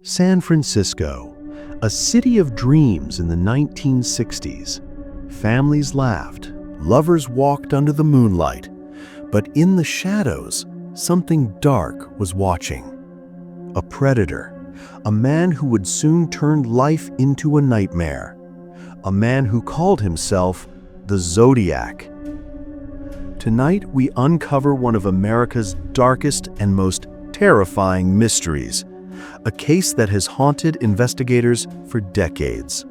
San Francisco, a city of dreams in the 1960s. Families laughed, lovers walked under the moonlight, but in the shadows, something dark was watching. A predator, a man who would soon turn life into a nightmare. A man who called himself the Zodiac. Tonight, we uncover one of America's darkest and most terrifying mysteries, a case that has haunted investigators for decades.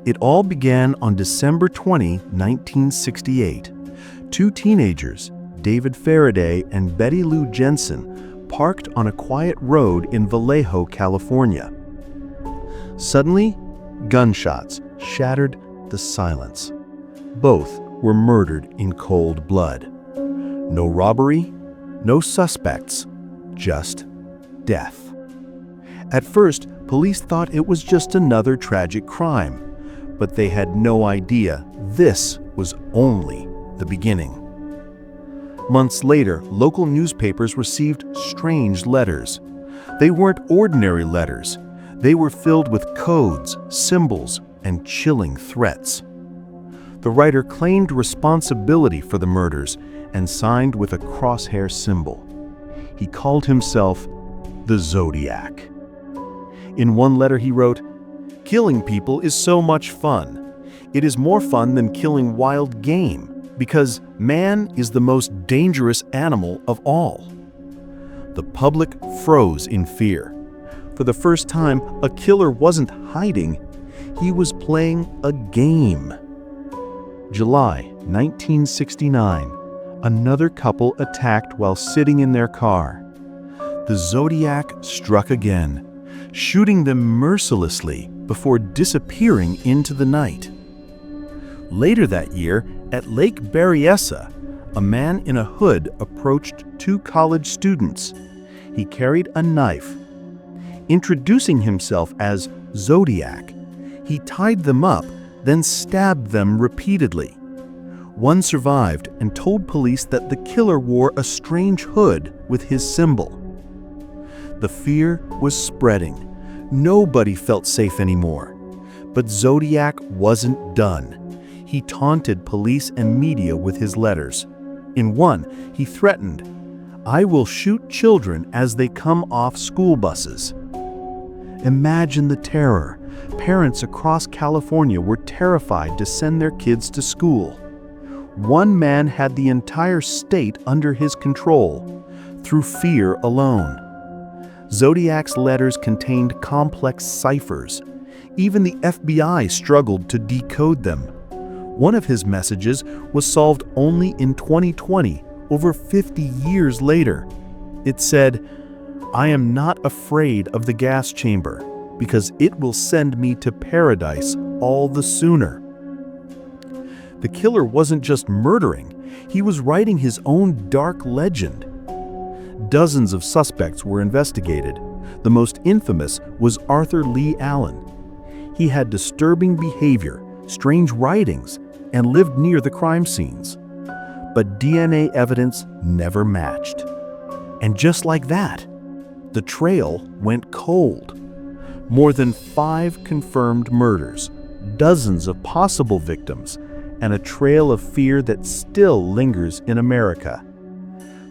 It all began on December 20, 1968. Two teenagers, David Faraday and Betty Lou Jensen, parked on a quiet road in Vallejo, California. Suddenly, gunshots shattered the silence. Both were murdered in cold blood. No robbery, no suspects, just death. At first, police thought it was just another tragic crime, but they had no idea this was only the beginning. Months later, local newspapers received strange letters. They weren't ordinary letters. They were filled with codes, symbols, and chilling threats. The writer claimed responsibility for the murders and signed with a crosshair symbol. He called himself the Zodiac. In one letter he wrote, "Killing people is so much fun. It is more fun than killing wild game, because man is the most dangerous animal of all." The public froze in fear. For the first time, a killer wasn't hiding. He was playing a game. July 1969, another couple attacked while sitting in their car. The Zodiac struck again, shooting them mercilessly before disappearing into the night. Later that year, at Lake Berryessa, a man in a hood approached two college students. He carried a knife. Introducing himself as Zodiac, he tied them up, then stabbed them repeatedly. One survived and told police that the killer wore a strange hood with his symbol. The fear was spreading. Nobody felt safe anymore. But Zodiac wasn't done. He taunted police and media with his letters. In one, he threatened, "I will shoot children as they come off school buses." Imagine the terror. Parents across California were terrified to send their kids to school. One man had the entire state under his control, through fear alone. Zodiac's letters contained complex ciphers. Even the FBI struggled to decode them. One of his messages was solved only in 2020, over 50 years later. It said, "I am not afraid of the gas chamber, because it will send me to paradise all the sooner." The killer wasn't just murdering, he was writing his own dark legend. Dozens of suspects were investigated. The most infamous was Arthur Lee Allen. He had disturbing behavior, strange writings, and lived near the crime scenes. But DNA evidence never matched. And just like that, the trail went cold. More than 5 confirmed murders, dozens of possible victims, and a trail of fear that still lingers in America.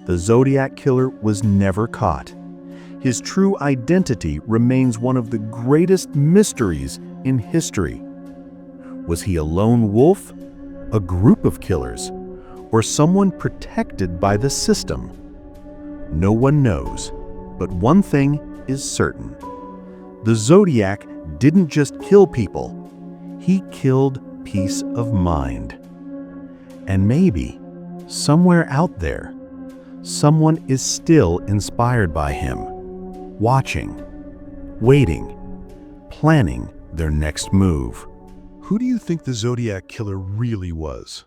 The Zodiac Killer was never caught. His true identity remains one of the greatest mysteries in history. Was he a lone wolf, a group of killers, or someone protected by the system? No one knows, but one thing is certain. The Zodiac didn't just kill people, he killed peace of mind. And maybe, somewhere out there, someone is still inspired by him, watching, waiting, planning their next move. Who do you think the Zodiac Killer really was?